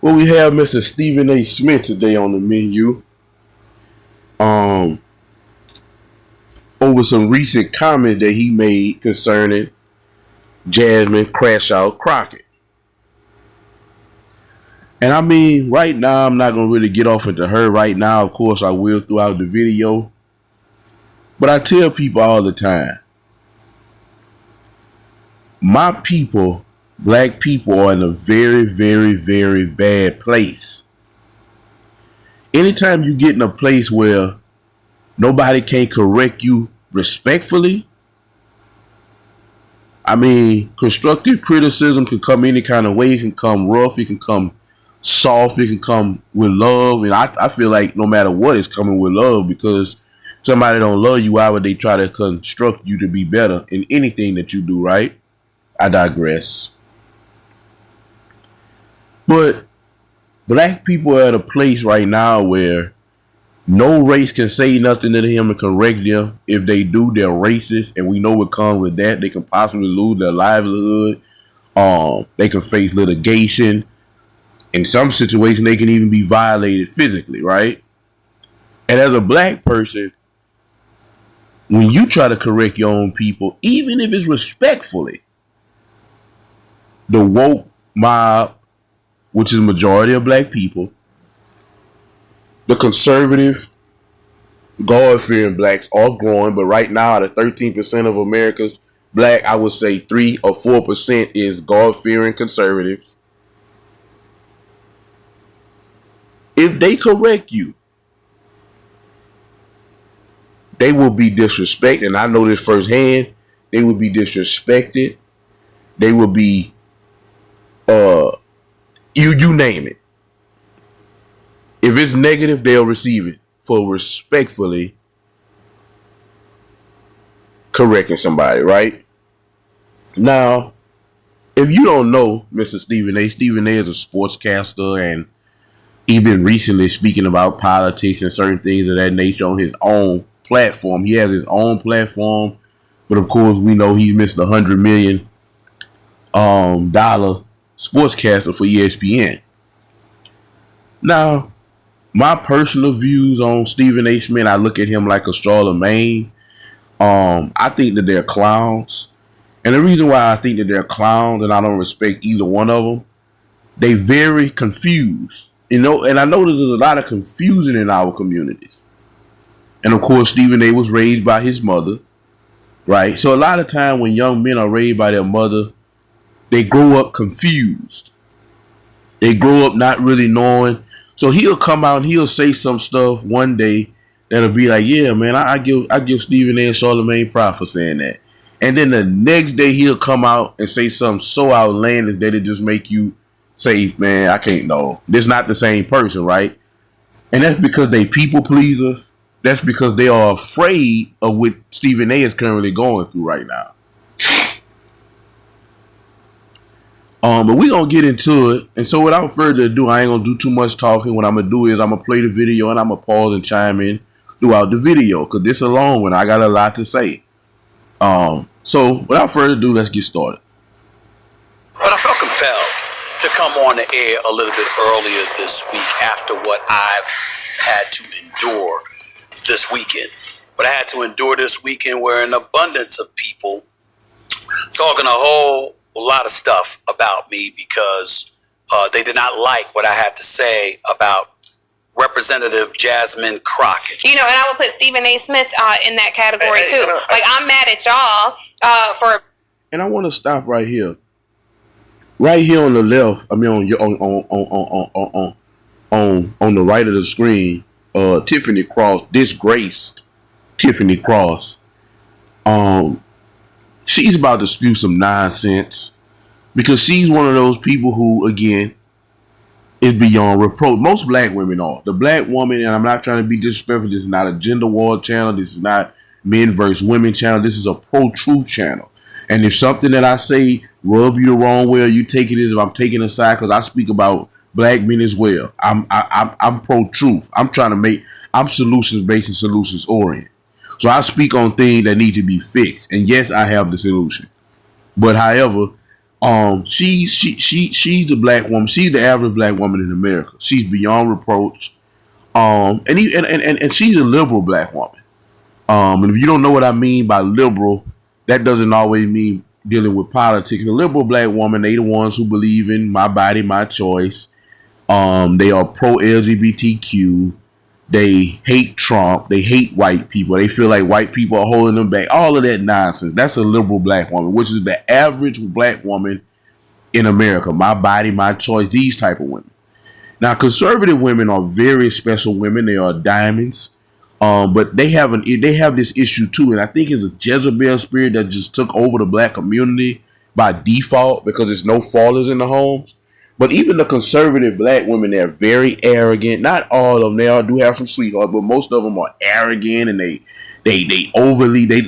Well, we have Mr. Stephen A. Smith today on the menu. Over some recent comment that he made concerning Jasmine Crash Out Crockett. And I mean, right now, I'm not going to really get off into her right now. Of course, I will throughout the video. But I tell people all the time, my people, black people, are in a very, very, very bad place. Anytime you get in a place where nobody can correct you respectfully, I mean, constructive criticism can come any kind of way. It can come rough, it can come soft, it can come with love. And I feel like no matter what, it's coming with love, because somebody don't love you, why would they try to construct you to be better in anything that you do, right? I digress. But black people are at a place right now where no race can say nothing to them and correct them. If they do, they're racist, and we know what comes with that. They can possibly lose their livelihood. They can face litigation. In some situations, they can even be violated physically, right? And as a black person, when you try to correct your own people, even if it's respectfully, the woke mob, which is the majority of black people, the conservative, God-fearing blacks are growing, but right now, out of 13% of America's black, I would say 3 or 4% is God-fearing conservatives. If they correct you, they will be disrespected, and I know this firsthand. They will be disrespected. They will be, you name it. If it's negative, they'll receive it for respectfully correcting somebody, right? Now, if you don't know Mr. Stephen A. is a sportscaster, and he's been recently speaking about politics and certain things of that nature on his own platform. He has his own platform, but of course we know he missed $100 million dollar sportscaster for ESPN. Now, my personal views on Stephen A. Smith, I look at him like a Charlemagne. I think that they're clowns. And the reason why I think that they're clowns and I don't respect either one of them, they very confused. You know, and I know there's a lot of confusion in our communities. And of course, Stephen A. was raised by his mother, right? So a lot of time when young men are raised by their mother, they grow up confused. They grow up not really knowing. So he'll come out and he'll say some stuff one day that'll be like, yeah, man, I give Stephen A. and Charlemagne props for saying that. And then the next day he'll come out and say something so outlandish that it just make you say, man, I can't know. This is not the same person, right? And that's because they people pleasers. That's because they are afraid of what Stephen A. is currently going through right now. But we're going to get into it. And so without further ado, I ain't going to do too much talking. What I'm going to do is I'm going to play the video and I'm going to pause and chime in throughout the video, because this is a long one. I got a lot to say. So without further ado, let's get started. But I felt compelled to come on the air a little bit earlier this week after what I've had to endure this weekend. What I had to endure this weekend were an abundance of people talking a whole lot of stuff about me because they did not like what I had to say about Representative Jasmine Crockett. You know, and I would put Stephen A. Smith in that category too. Like, I'm mad at y'all for. And I want to stop right here. Right here on the left, I mean on the right of the screen, Tiffany Cross, disgraced Tiffany Cross. She's about to spew some nonsense because she's one of those people who, again, is beyond reproach. Most black women are. The black woman, and I'm not trying to be disrespectful, this is not a gender war channel. This is not men versus women channel. This is a pro-truth channel. And if something that I say rub you the wrong way, or you take it as if I'm taking a side, because I speak about black men as well. I'm pro-truth. I'm solutions-based and solutions-oriented. So I speak on things that need to be fixed. And yes, I have the solution. But however, She's a black woman. She's the average black woman in America. She's beyond reproach. And she's a liberal black woman. And if you don't know what I mean by liberal, that doesn't always mean dealing with politics. The liberal black woman, they the ones who believe in my body, my choice. They are pro LGBTQ. They hate Trump. They hate white people. They feel like white people are holding them back. All of that nonsense. That's a liberal black woman, which is the average black woman in America. My body, my choice. These type of women. Now, conservative women are very special women. They are diamonds. But they have this issue too, and I think it's a Jezebel spirit that just took over the black community by default because there's no fathers in the homes. But even the conservative black women, they're very arrogant. Not all of them. They all do have some sweethearts, but most of them are arrogant and they overly they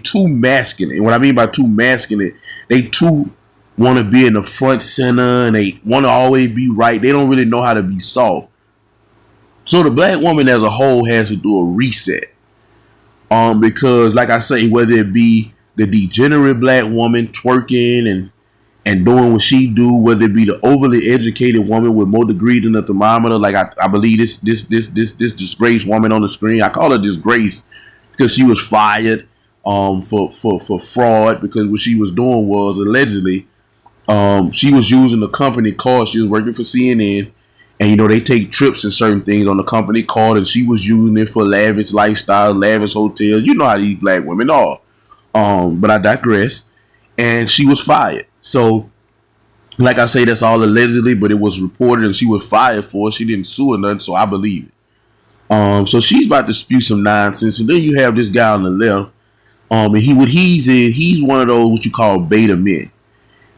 too masculine. And what I mean by too masculine, they too want to be in the front center and they want to always be right. They don't really know how to be soft. So the black woman as a whole has to do a reset. Because like I say, whether it be the degenerate black woman twerking and doing what she do, whether it be the overly educated woman with more degrees than a thermometer, like I believe this disgraced woman on the screen. I call her disgrace because she was fired for fraud, because what she was doing was allegedly she was using the company card. She was working for CNN, and they take trips and certain things on the company card, and she was using it for lavish lifestyle, lavish hotels. You know how these black women are. But I digress. And she was fired. So, like I say, that's all allegedly, but it was reported and she was fired for it. She didn't sue or nothing, so I believe it. So she's about to spew some nonsense. And then you have this guy on the left. And he's one of those what you call beta men.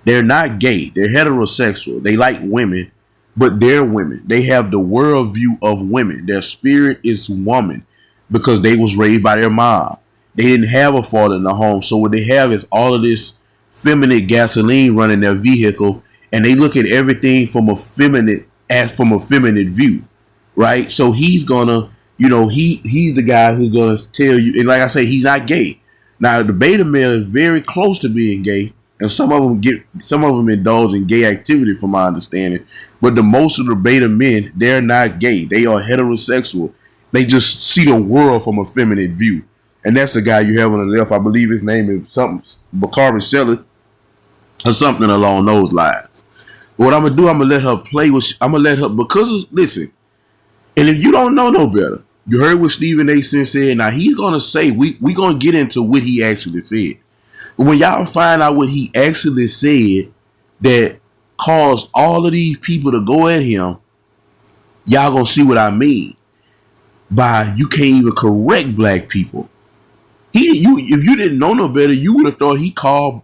They're not gay. They're heterosexual. They like women, but they're women. They have the worldview of women. Their spirit is woman because they was raised by their mom. They didn't have a father in the home. So what they have is all of this feminine gasoline running their vehicle, and they look at everything from a feminine view, right? So he's gonna, he's the guy who's gonna tell you, and like I say, he's not gay. Now the beta male is very close to being gay, and some of them indulge in gay activity, from my understanding. But the most of the beta men, they're not gay. They are heterosexual. They just see the world from a feminine view. And that's the guy you have on the left. I believe his name is something Bakari Seller or something along those lines. What I'm gonna do, I'm gonna let her play with. I'm gonna let her, because listen. And if you don't know no better, you heard what Stephen A. Smith said. Now he's gonna say we gonna get into what he actually said. But when y'all find out what he actually said that caused all of these people to go at him, y'all gonna see what I mean by you can't even correct black people. If you didn't know no better, you would have thought he called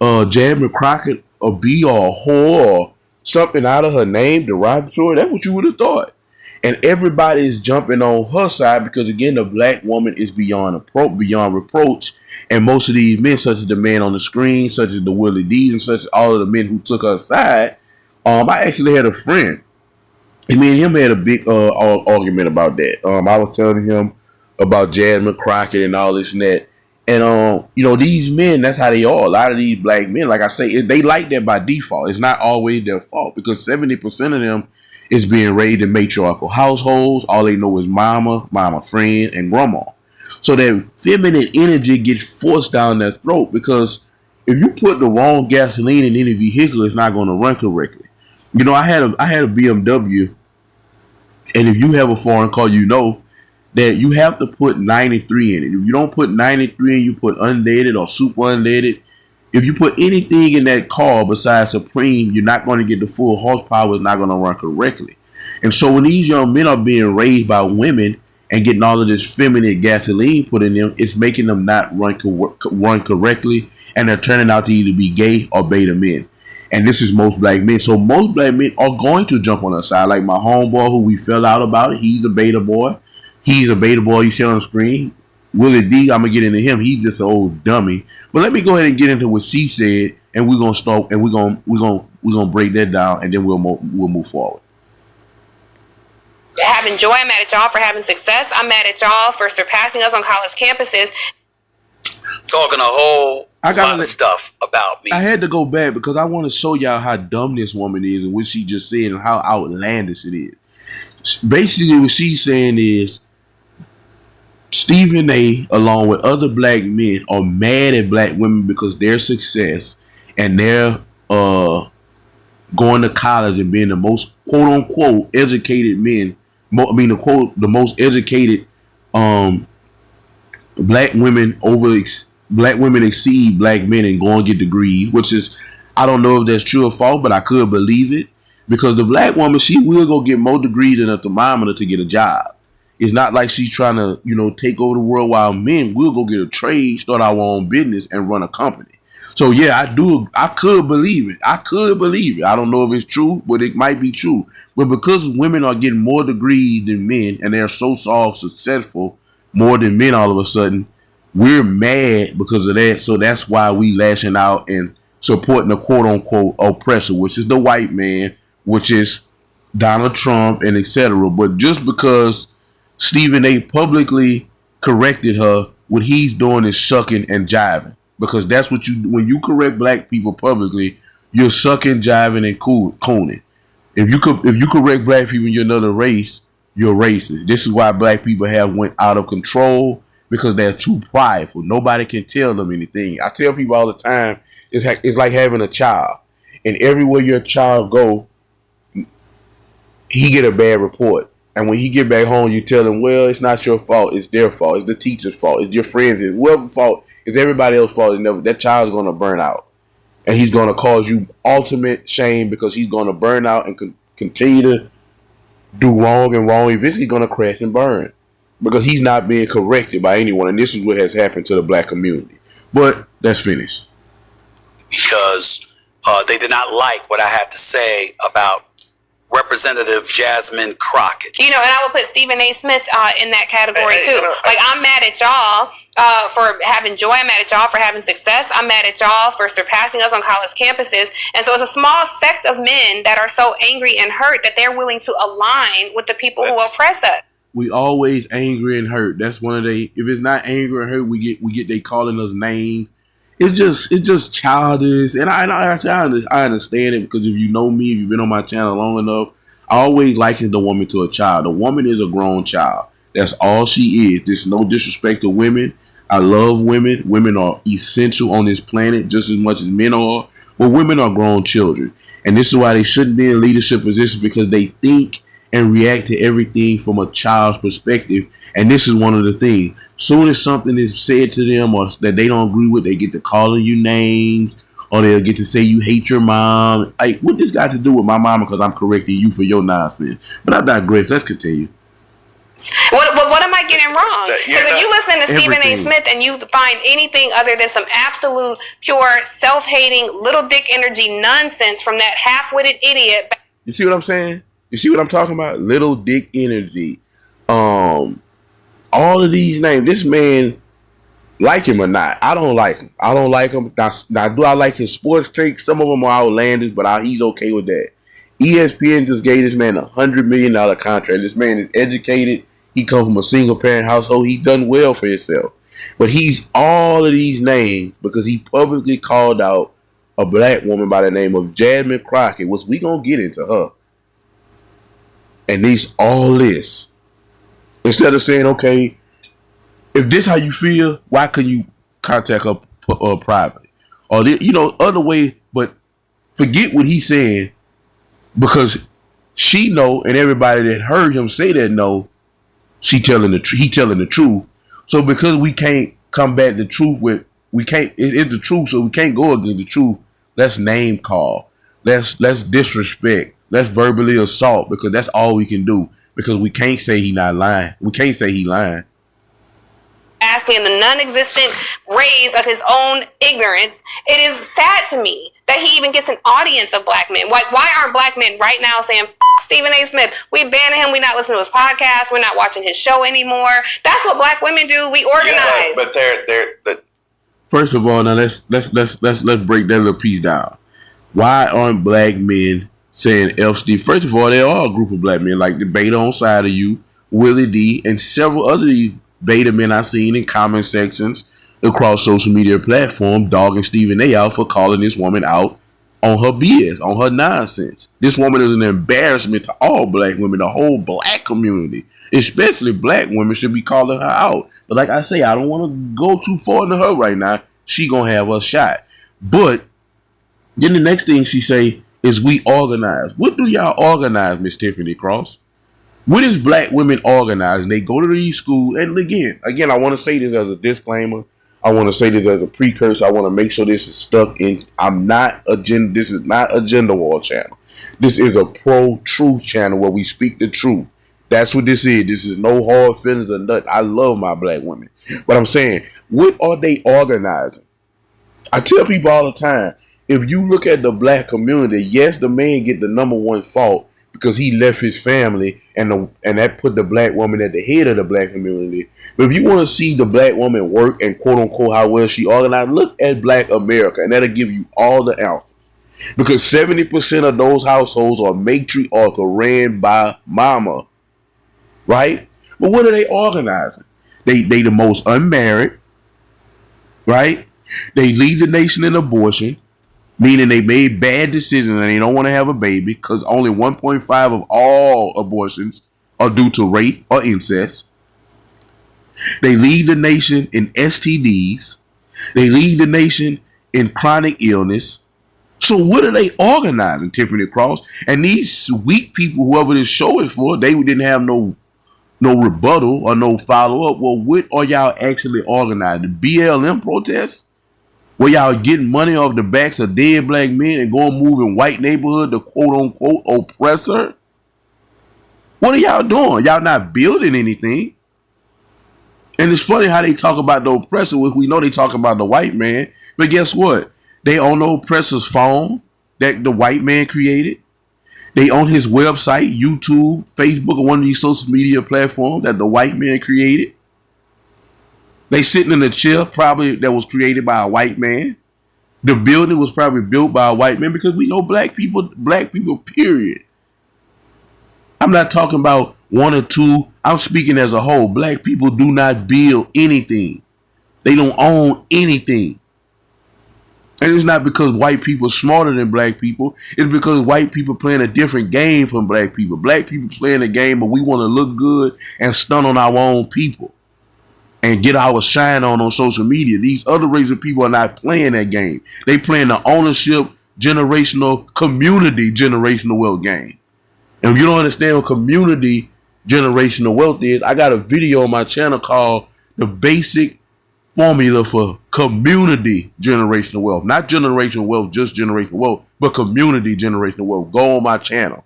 Jasmine Crockett a bee or a whore or something out of her name, derogatory. That's what you would have thought. And everybody is jumping on her side because, again, the black woman is beyond reproach. And most of these men, such as the man on the screen, such as the Willie D's, and such as all of the men who took her side, I actually had a friend. And me and him had a big argument about that. I was telling him about Jasmine Crockett and all this and that. And, these men, that's how they are. A lot of these black men, like I say, they like that by default. It's not always their fault because 70% of them is being raised in matriarchal households. All they know is mama, friend, and grandma. So that feminine energy gets forced down their throat because if you put the wrong gasoline in any vehicle, it's not going to run correctly. I had a BMW, and if you have a foreign car, that you have to put 93 in it. If you don't put 93 in, you put unleaded or super unleaded. If you put anything in that car besides Supreme, you're not going to get the full horsepower. It's not going to run correctly. And so when these young men are being raised by women and getting all of this feminine gasoline put in them, it's making them not run correctly, and they're turning out to either be gay or beta men. And this is most black men. So most black men are going to jump on our side. Like my homeboy who we fell out about it, he's a beta boy. He's a beta boy you see on the screen. Willie D, I'm gonna get into him. He's just an old dummy. But let me go ahead and get into what she said, and we're gonna start, and we're gonna break that down, and then we'll move forward. Having joy, I'm mad at y'all for having success. I'm mad at y'all for surpassing us on college campuses. talking a whole lot of stuff about me. I had to go back because I want to show y'all how dumb this woman is and what she just said and how outlandish it is. Basically, what she's saying is Stephen A, along with other black men, are mad at black women because their success and their going to college and being the most quote unquote educated men. The most educated black women black women exceed black men and go and get degrees, which is, I don't know if that's true or false, but I could believe it because the black woman, she will go get more degrees than a thermometer to get a job. It's not like she's trying to, take over the world while men will go get a trade, start our own business and run a company. So yeah, I could believe it. I don't know if it's true, but it might be true. But because women are getting more degrees than men and they're so successful more than men all of a sudden, we're mad because of that. So that's why we lashing out and supporting the quote unquote oppressor, which is the white man, which is Donald Trump and etc. But just because Stephen A publicly corrected her, what he's doing is sucking and jiving. Because that's what when you correct black people publicly, you're sucking, jiving, and cooning. If you correct black people in another race, you're racist. This is why black people have went out of control because they're too prideful. Nobody can tell them anything. I tell people all the time, it's like having a child, and everywhere your child go, he get a bad report. And when he get back home, you tell him, well, it's not your fault. It's their fault. It's the teacher's fault. It's your friends. It's whoever's fault. It's everybody else's fault. That child's going to burn out. And he's going to cause you ultimate shame because he's going to burn out and continue to do wrong. Eventually going to crash and burn because he's not being corrected by anyone. And this is what has happened to the black community. But that's finished. Because they did not like what I had to say about Representative Jasmine Crockett. And I would put Stephen A. Smith in that category too. I'm mad at y'all for having joy. I'm mad at y'all for having success. I'm mad at y'all for surpassing us on college campuses. And so it's a small sect of men that are so angry and hurt that they're willing to align with the people who oppress us. We always angry and hurt. That's one of if it's not angry and hurt, we get they calling us names. It's just childish, and I understand it because if you know me, if you've been on my channel long enough, I always liken the woman to a child. The woman is a grown child. That's all she is. There's no disrespect to women. I love women. Women are essential on this planet just as much as men are, but women are grown children, and this is why they shouldn't be in leadership positions because they think and react to everything from a child's perspective, and this is one of the things. Soon as something is said to them or that they don't agree with, they get to calling you names or they'll get to say you hate your mom. Like, what this got to do with my mama because I'm correcting you for your nonsense? But I digress. Let's continue. What am I getting wrong? Because if you listen to Stephen A. Smith and you find anything other than some absolute, pure, self-hating, little dick energy nonsense from that half-witted idiot. You see what I'm saying? You see what I'm talking about? Little dick energy. All of these names, this man, like him or not, I don't like him. Now, do I like his sports takes? Some of them are outlandish, but he's okay with that. ESPN just gave this man $100 million contract. This man is educated. He comes from a single parent household. He's done well for himself. But he's all of these names because he publicly called out a black woman by the name of Jasmine Crockett, which we gonna get into her. And all this. Instead of saying, okay, if this how you feel, why couldn't you contact her privately? Or, other way, but forget what he's saying because she know and everybody that heard him say that know he telling the truth. So because we can't combat the truth it's the truth, so we can't go against the truth. Let's name call. Let's disrespect. Let's verbally assault because that's all we can do. Because we can't say he not lying. We can't say he lying. Asking the non-existent rays of his own ignorance, it is sad to me that he even gets an audience of black men. Why aren't black men right now saying, Stephen A. Smith, we banning him, we not listening to his podcast, we're not watching his show anymore? That's what black women do. We organize. Yeah, but they're First of all, now let's break that little piece down. Why aren't black men saying F Steve? First of all, there are a group of black men like the Beta on Side of You, Willie D, and several other beta men I've seen in comment sections across social media platform dogging Stephen A out for calling this woman out on her BS, on her nonsense. This woman is an embarrassment to all black women, the whole black community, especially black women should be calling her out. But like I say, I don't want to go too far into her right now. She gonna have her shot. But then the next thing she say is we organize. What do y'all organize, Miss Tiffany Cross? What is black women organize? And they go to these schools. And again, I want to say this as a disclaimer. I want to say this as a precursor. I want to make sure this is stuck in. This is not a gender war channel. This is a pro-truth channel where we speak the truth. That's what this is. This is no hard feelings or nothing. I love my black women. But I'm saying, what are they organizing? I tell people all the time, if you look at the black community, yes, the man get the number one fault because he left his family and that put the black woman at the head of the black community. But if you want to see the black woman work and quote unquote how well she organized, look at Black America and that'll give you all the answers. Because 70% of those households are matriarchal, ran by mama. Right? But what are they organizing? They the most unmarried, right? They lead the nation in abortion, meaning they made bad decisions and they don't want to have a baby because only 1.5 of all abortions are due to rape or incest. They lead the nation in STDs. They lead the nation in chronic illness. So what are they organizing, Tiffany Cross? And these weak people, whoever this show is for, they didn't have no rebuttal or no follow-up. Well, what are y'all actually organizing? The BLM protests? Where y'all getting money off the backs of dead black men and going move in white neighborhood to quote-unquote oppressor? What are y'all doing? Y'all not building anything. And it's funny how they talk about the oppressor. We know they talk about the white man. But guess what? They own the oppressor's phone that the white man created. They own his website, YouTube, Facebook, or one of these social media platforms that the white man created. They sitting in a chair probably that was created by a white man. The building was probably built by a white man because we know black people, period. I'm not talking about one or two. I'm speaking as a whole. Black people do not build anything. They don't own anything. And it's not because white people are smarter than black people. It's because white people playing a different game from black people. Black people playing a game, but we want to look good and stun on our own people and get our shine on social media. These other races of people are not playing that game. They playing the ownership, community generational wealth game. And if you don't understand what community generational wealth is, I got a video on my channel called The Basic Formula for Community Generational Wealth. Not generational wealth, just generational wealth, but community generational wealth. Go on my channel.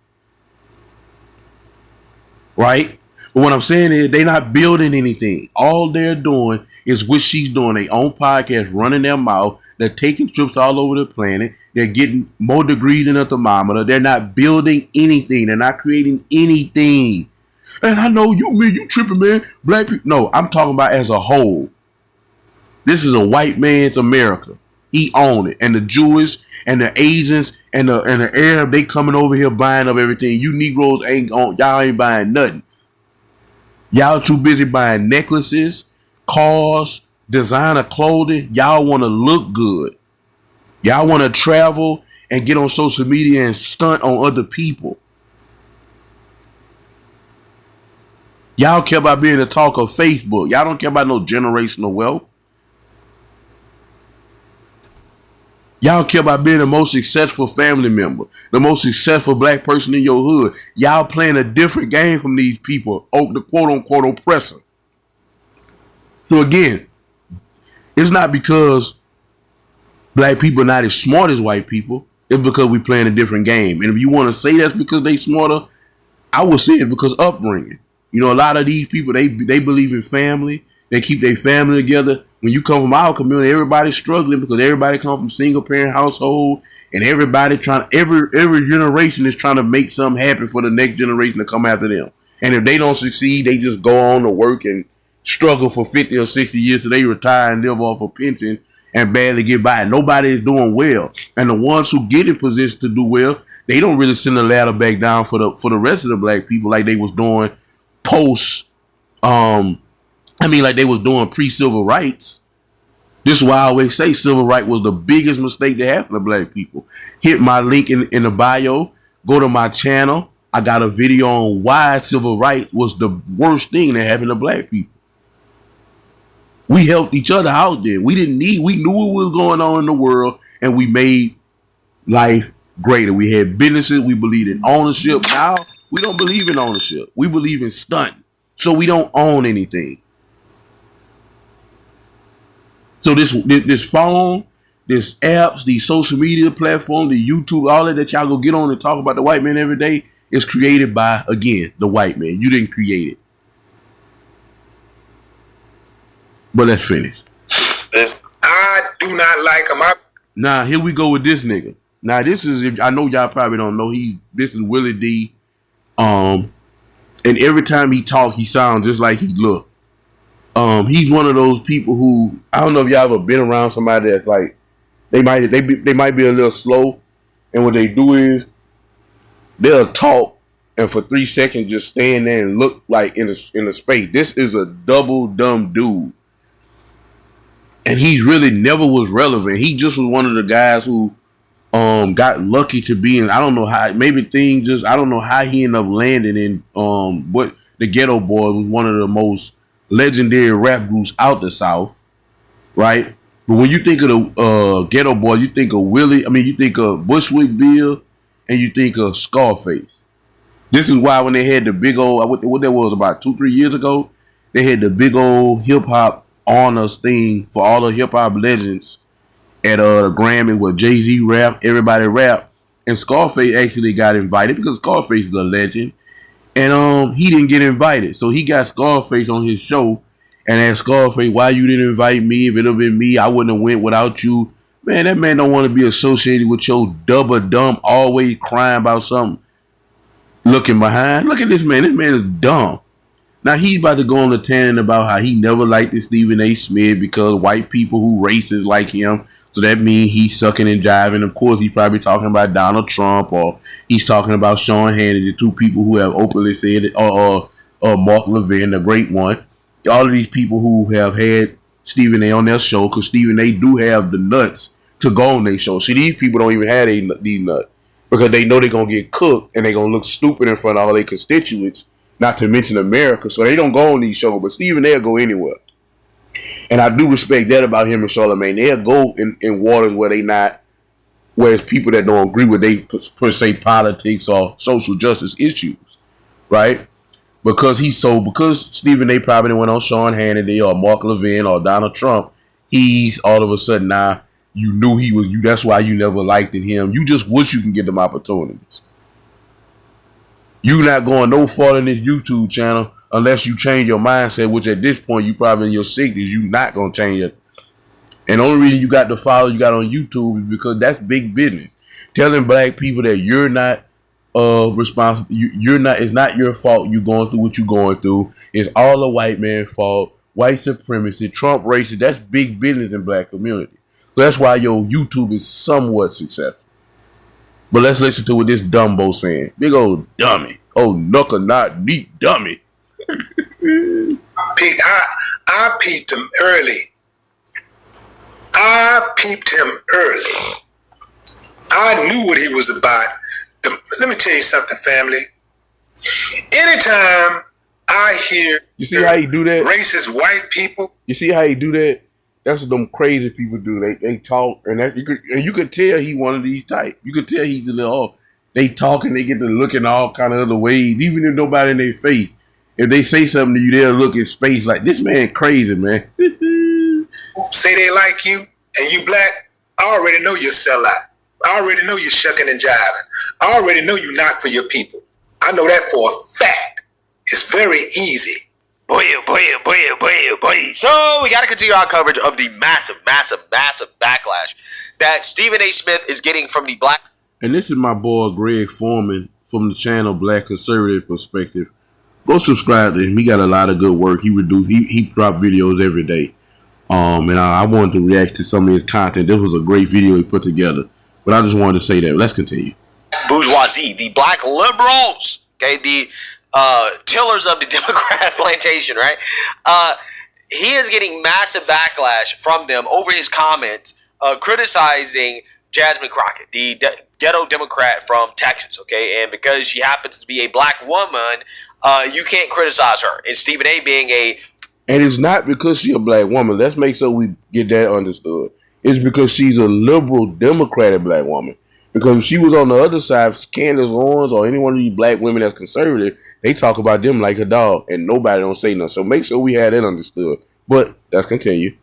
Right? But what I'm saying is they're not building anything. All they're doing is what she's doing. They own podcasts, running their mouth. They're taking trips all over the planet. They're getting more degrees than a thermometer. They're not building anything. They're not creating anything. And I know you tripping, man. Black people. No, I'm talking about as a whole. This is a white man's America. He owned it. And the Jewish and the Asians and the Arab, they coming over here buying up everything. You Negroes y'all ain't buying nothing. Y'all too busy buying necklaces, cars, designer clothing. Y'all want to look good. Y'all want to travel and get on social media and stunt on other people. Y'all care about being the talk of Facebook. Y'all don't care about no generational wealth. Y'all care about being the most successful family member, the most successful black person in your hood. Y'all playing a different game from these people, the quote-unquote oppressor. So again, it's not because black people are not as smart as white people. It's because we playing a different game. And if you want to say that's because they smarter, I would say it's because upbringing. You know, a lot of these people, they believe in family. They keep their family together. When you come from our community, everybody's struggling because everybody come from single parent household, and everybody every generation is trying to make something happen for the next generation to come after them. And if they don't succeed, they just go on to work and struggle for 50 or 60 years till they retire and live off a pension and barely get by. Nobody is doing well. And the ones who get in position to do well, they don't really send the ladder back down for the rest of the black people like they was doing like they was doing pre-civil rights. This is why I always say civil rights was the biggest mistake that happened to black people. Hit my link in the bio. Go to my channel. I got a video on why civil rights was the worst thing that happened to black people. We helped each other out there. We knew what was going on in the world, and we made life greater. We had businesses. We believed in ownership. Now we don't believe in ownership. We believe in stunt. So we don't own anything. So this phone, this apps, these social media platforms, the YouTube, all that y'all go get on and talk about the white man every day is created by, again, the white man. You didn't create it. But let's finish. I do not like him. Now, here we go with this nigga. Now, this is, I know y'all probably don't know, this is Willie D. And every time he talk, he sounds just like he look. He's one of those people who, I don't know if y'all ever been around somebody that's like, they might be a little slow, and what they do is they'll talk and for 3 seconds just stand there and look like in the space. This is a double dumb dude. And he really never was relevant. He just was one of the guys who got lucky to be in, I don't know how, I don't know how he ended up landing in what the Ghetto Boys was one of the most legendary rap groups out the South, right? But when you think of the Ghetto Boys, you think of you think of Bushwick Bill, and you think of Scarface. This is why when they had the big old, what that was about 2-3 years ago, they had the big old hip hop honors thing for all the hip hop legends at the Grammy where Jay-Z rap, everybody rap, and Scarface actually got invited because Scarface is a legend, and he didn't get invited, so he got Scarface on his show and asked Scarface, why you didn't invite me? If it had been me, I wouldn't have went without you. Man, that man don't want to be associated with your double dumb, always crying about something, looking behind. Look at this man. This man is dumb. Now he's about to go on a tangent about how he never liked this Stephen A. Smith because white people who racist like him. So that means he's sucking and jiving. Of course, he's probably talking about Donald Trump, or he's talking about Sean Hannity, the two people who have openly said it, or Mark Levin, the great one. All of these people who have had Stephen A. on their show, because Stephen A. do have the nuts to go on their show. See, these people don't even have these nuts because they know they're going to get cooked and they're going to look stupid in front of all their constituents, not to mention America. So they don't go on these shows, but Stephen A. will go anywhere. And I do respect that about him and Charlamagne. They'll go in waters where it's people that don't agree with they per se politics or social justice issues, right? Because Stephen A. probably went on Sean Hannity or Mark Levin or Donald Trump, he's all of a sudden now you knew he was you. That's why you never liked him. You just wish you can get them opportunities. You're not going no far in this YouTube channel unless you change your mindset, which at this point you probably in your 60s, you're not gonna change it. And the only reason you got the follow you got on YouTube is because that's big business. Telling black people that you're not responsible, it's not your fault you going through what you're going through. It's all a white man's fault. White supremacy, Trump racist, that's big business in black community. So that's why your YouTube is somewhat successful. But let's listen to what this Dumbo saying. Big old dummy. Oh, knuckle not neat dummy. Pete, I peeped him early. I knew what he was about. Let me tell you something, family. Anytime I hear you see how he do that? Racist white people. You see how he do that? That's what them crazy people do. They talk, and you could tell he one of these type. You could tell he's a little off. They talk and they get to looking all kind of other ways, even if nobody in their face. If they say something to you, they'll look at space like, this man crazy, man. Say they like you and you black, I already know you're sellout. I already know you're shucking and jiving. I already know you're not for your people. I know that for a fact. It's very easy. Boy. So we got to continue our coverage of the massive backlash that Stephen A. Smith is getting from the black. And this is my boy Greg Foreman from the channel Black Conservative Perspective. Go subscribe to him. He got a lot of good work. He drop videos every day. And I wanted to react to some of his content. This was a great video he put together. But I just wanted to say that. Let's continue. Bourgeoisie, the black liberals, okay, the tillers of the Democrat plantation, right? he is getting massive backlash from them over his comments criticizing Jasmine Crockett, the ghetto Democrat from Texas, okay? And because she happens to be a black woman, you can't criticize her. And Stephen A. being a... And it's not because she's a black woman. Let's make sure we get that understood. It's because she's a liberal Democratic black woman. Because if she was on the other side, Candace Owens or any one of these black women that's conservative, they talk about them like a dog, and nobody don't say nothing. So make sure we have that understood. But let's continue.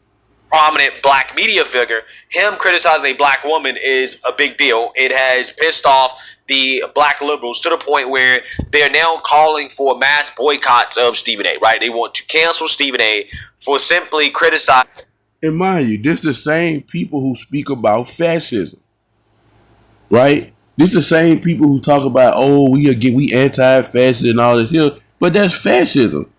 Prominent black media figure, him criticizing a black woman is a big deal. It has pissed off the black liberals to the point where they're now calling for mass boycotts of Stephen A. Right? They want to cancel Stephen A. for simply criticizing. And mind you, this the same people who speak about fascism, right? This the same people who talk about, oh, we anti-fascist and all this here, but that's fascism.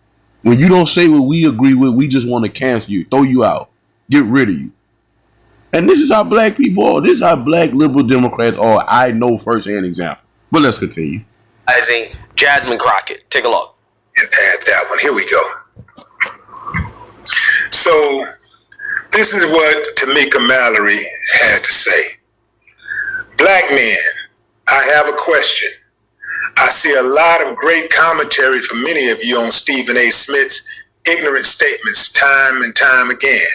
When you don't say what we agree with, we just want to cancel you, throw you out, get rid of you. And this is how black people are. This is how black liberal Democrats are. I know firsthand example. But let's continue. Jasmine Crockett. Take a look. And add that one. Here we go. So this is what Tamika Mallory had to say. Black men, I have a question. I see a lot of great commentary from many of you on Stephen A. Smith's ignorant statements time and time again.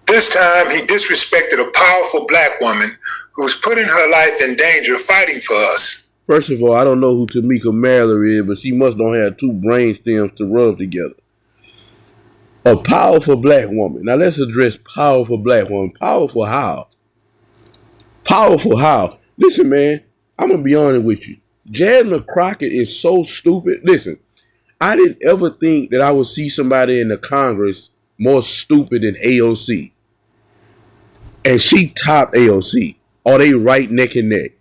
This time, he disrespected a powerful black woman who's putting her life in danger fighting for us. First of all, I don't know who Tamika Mallory is, but she must don't have two brain stems to rub together. A powerful black woman. Now let's address powerful black woman. Powerful how? Powerful how? Listen, man, I'm going to be honest with you. Jasmine Crockett is so stupid. Listen, I didn't ever think that I would see somebody in the Congress more stupid than AOC. And she top AOC. Are they right neck and neck?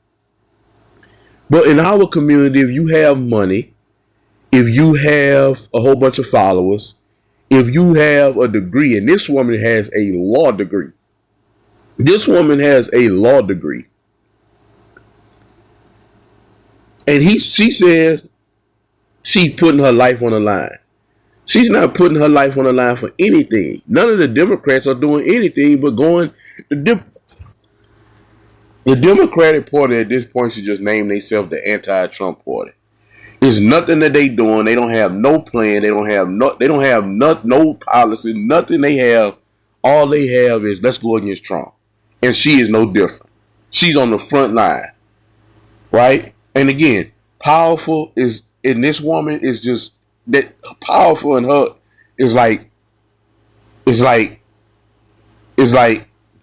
But in our community, if you have money, if you have a whole bunch of followers, if you have a degree, and this woman has a law degree. This woman has a law degree. And she says she's putting her life on the line. She's not putting her life on the line for anything. None of the Democrats are doing anything but going. The Democratic Party at this point should just name themselves the anti-Trump Party. There's nothing that they doing. They don't have no plan. They don't have no policy. Nothing they have. All they have is let's go against Trump. And she is no different. She's on the front line, right? And again, powerful is in this woman is just that powerful in her is like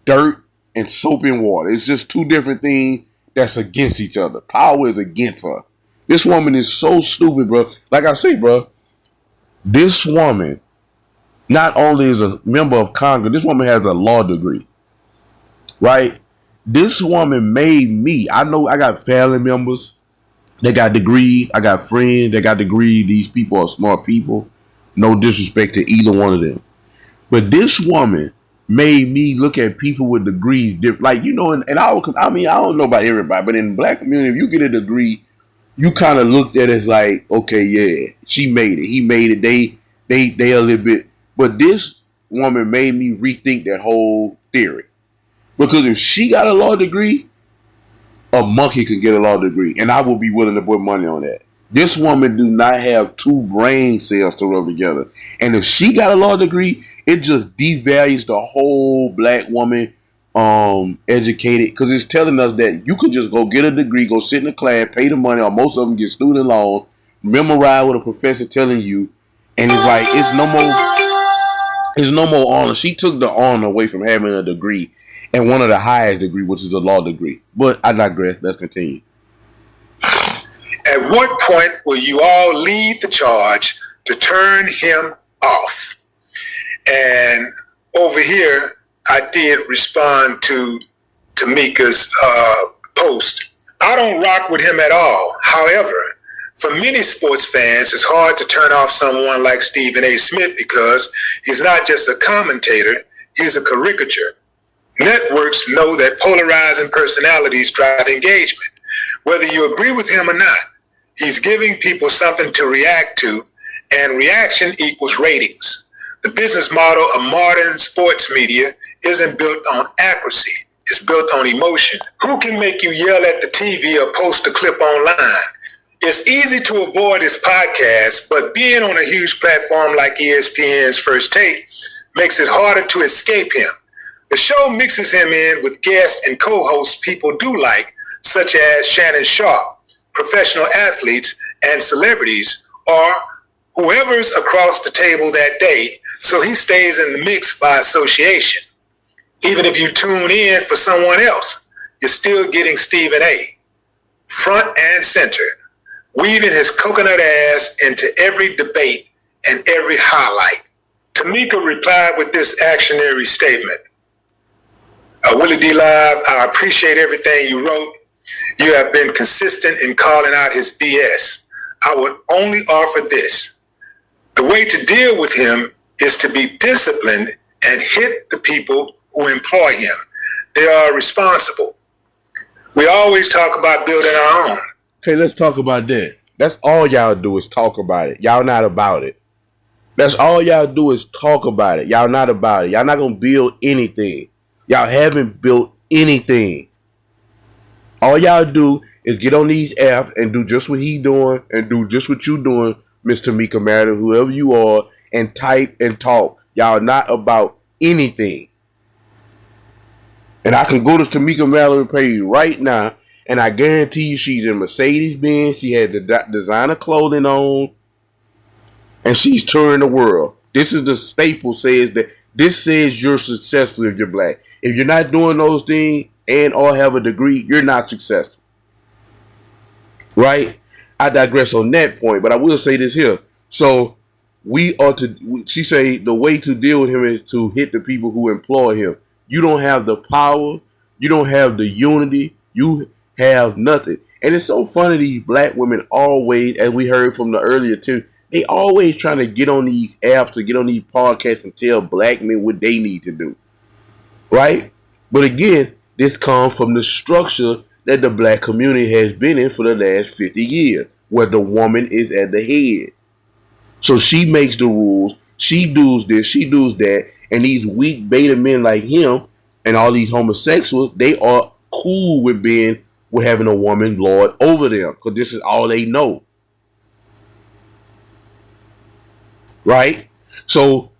dirt and soap and water. It's just two different things that's against each other. Power is against her. This woman is so stupid, bro. Like I say, bro, this woman not only is a member of Congress, this woman has a law degree, right? This woman made me. I know I got family members. They got degrees. I got friends that got degrees. These people are smart people. No disrespect to either one of them. But this woman made me look at people with degrees different. Like, you know, and I don't know about everybody, but in the black community, if you get a degree, you kind of looked at it as like, okay, yeah, she made it. He made it. They a little bit. But this woman made me rethink that whole theory. Because if she got a law degree, a monkey can get a law degree. And I will be willing to put money on that. This woman do not have two brain cells to rub together. And if she got a law degree, it just devalues the whole black woman educated. Because it's telling us that you could just go get a degree, go sit in a class, pay the money, or most of them get student loan, memorize what a professor telling you. And it's like, it's no more honor. She took the honor away from having a degree. And one of the highest degree, which is a law degree. But I digress. Let's continue. At what point will you all lead the charge to turn him off? And over here, I did respond to Tamika's post. I don't rock with him at all. However, for many sports fans, it's hard to turn off someone like Stephen A. Smith because he's not just a commentator, he's a caricature. Networks know that polarizing personalities drive engagement. Whether you agree with him or not, he's giving people something to react to, and reaction equals ratings. The business model of modern sports media isn't built on accuracy. It's built on emotion. Who can make you yell at the TV or post a clip online? It's easy to avoid his podcast, but being on a huge platform like ESPN's First Take makes it harder to escape him. The show mixes him in with guests and co-hosts people do like, such as Shannon Sharp, professional athletes, and celebrities, or whoever's across the table that day, so he stays in the mix by association. Even if you tune in for someone else, you're still getting Stephen A. front and center, weaving his coconut ass into every debate and every highlight. Tamika replied with this actionary statement. Willie D. Live, I appreciate everything you wrote. You have been consistent in calling out his BS. I would only offer this. The way to deal with him is to be disciplined and hit the people who employ him. They are responsible. We always talk about building our own. Okay, let's talk about that. That's all y'all do is talk about it. Y'all not about it. That's all y'all do is talk about it. Y'all not about it. Y'all not going to build anything. Y'all haven't built anything. All y'all do is get on these apps and do just what he doing and do just what you doing, Mr. Mika Mariner, whoever you are, and type and talk. Y'all not about anything. And I can go to Tamika Mallory page right now, and I guarantee you she's in Mercedes-Benz. She had the designer clothing on, and she's touring the world. This is the staple says that this says you're successful if you're black. If you're not doing those things and or have a degree, you're not successful. Right? I digress on that point, but I will say this here. So we ought to, she say the way to deal with him is to hit the people who employ him. You don't have the power. You don't have the unity. You have nothing. And it's so funny these black women always, as we heard from the earlier too, they always trying to get on these apps or get on these podcasts and tell black men what they need to do. Right? But again, this comes from the structure that the black community has been in for the last 50 years, where the woman is at the head. So she makes the rules. She does this. She does that. And these weak beta men like him and all these homosexuals, they are cool with having a woman lord over them because this is all they know. Right? So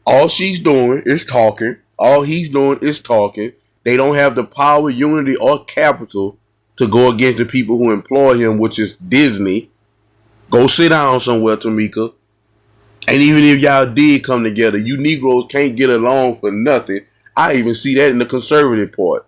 all she's doing is talking. All he's doing is talking. They don't have the power, unity, or capital to go against the people who employ him, which is Disney. Go sit down somewhere, Tamika. And even if y'all did come together, you Negroes can't get along for nothing. I even see that in the conservative part.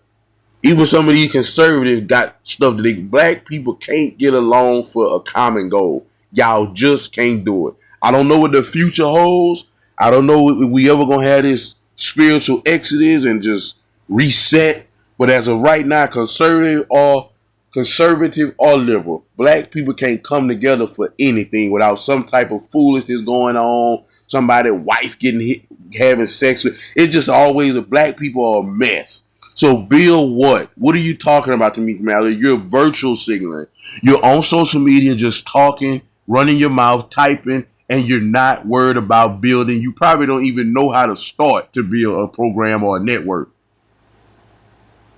Even some of these conservatives got stuff that black people can't get along for a common goal. Y'all just can't do it. I don't know what the future holds. I don't know if we ever gonna have this spiritual exodus and just reset. But as of right now, conservative or liberal, black people can't come together for anything without some type of foolishness going on. Somebody's wife getting hit, having sex with. It's just always black people are a mess. So build what? What are you talking about to me, Mallory? You're virtual signaling. You're on social media just talking, running your mouth, typing, and you're not worried about building. You probably don't even know how to start to build a program or a network.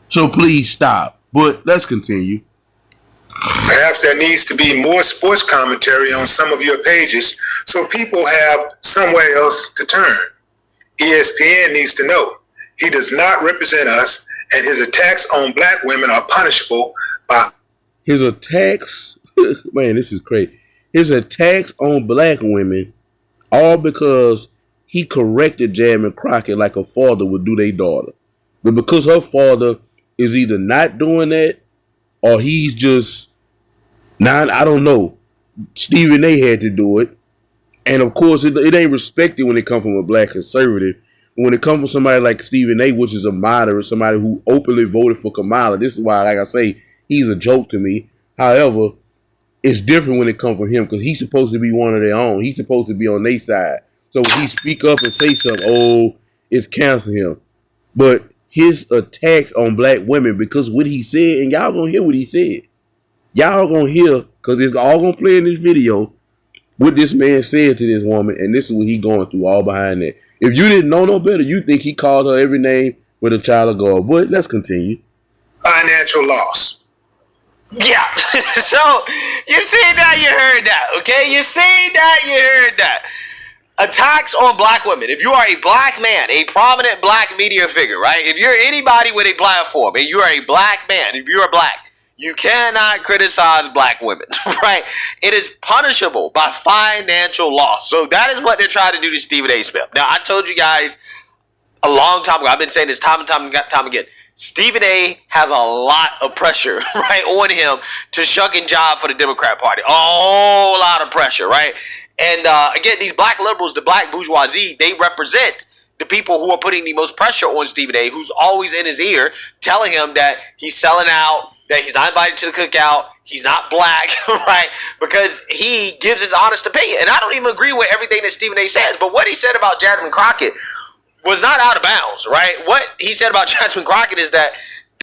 So please stop. But let's continue. Perhaps there needs to be more sports commentary on some of your pages so people have somewhere else to turn. ESPN needs to know he does not represent us, and his attacks on black women are punishable by his attacks. Man, this is crazy. His attacks on black women, all because he corrected Jasmine Crockett like a father would do their daughter. But because her father is either not doing that or he's just not, I don't know. Stephen A had to do it. And of course, it ain't respected when it comes from a black conservative. When it comes from somebody like Stephen A, which is a moderate, somebody who openly voted for Kamala, this is why, like I say, he's a joke to me. However, it's different when it comes from him because he's supposed to be one of their own. He's supposed to be on their side. So when he speak up and say something, it's cancel him. But his attacks on black women, because what he said, and y'all gonna hear what he said. Y'all gonna hear, because it's all gonna play in this video. what this man said to this woman, and this is what he going through all behind that. If you didn't know no better, you think he called her every name with a child of God. But let's continue. Financial loss. Yeah. So you see that, you heard that, okay? You see that, you heard that. Attacks on black women. If you are a black man, a prominent black media figure, right? If you're anybody with a platform and you are a black man, if you are black, you cannot criticize black women, right? It is punishable by financial loss. So that is what they're trying to do to Stephen A. Smith. Now, I told you guys a long time ago, I've been saying this time and time again, Stephen A. has a lot of pressure, right, on him to shuck and jive for the Democrat Party. A whole lot of pressure, right? And again, these black liberals, the black bourgeoisie, they represent the people who are putting the most pressure on Stephen A., who's always in his ear telling him that he's selling out, that he's not invited to the cookout, he's not black, right? Because he gives his honest opinion. And I don't even agree with everything that Stephen A. says, but what he said about Jasmine Crockett was not out of bounds, right? What he said about Jasmine Crockett is that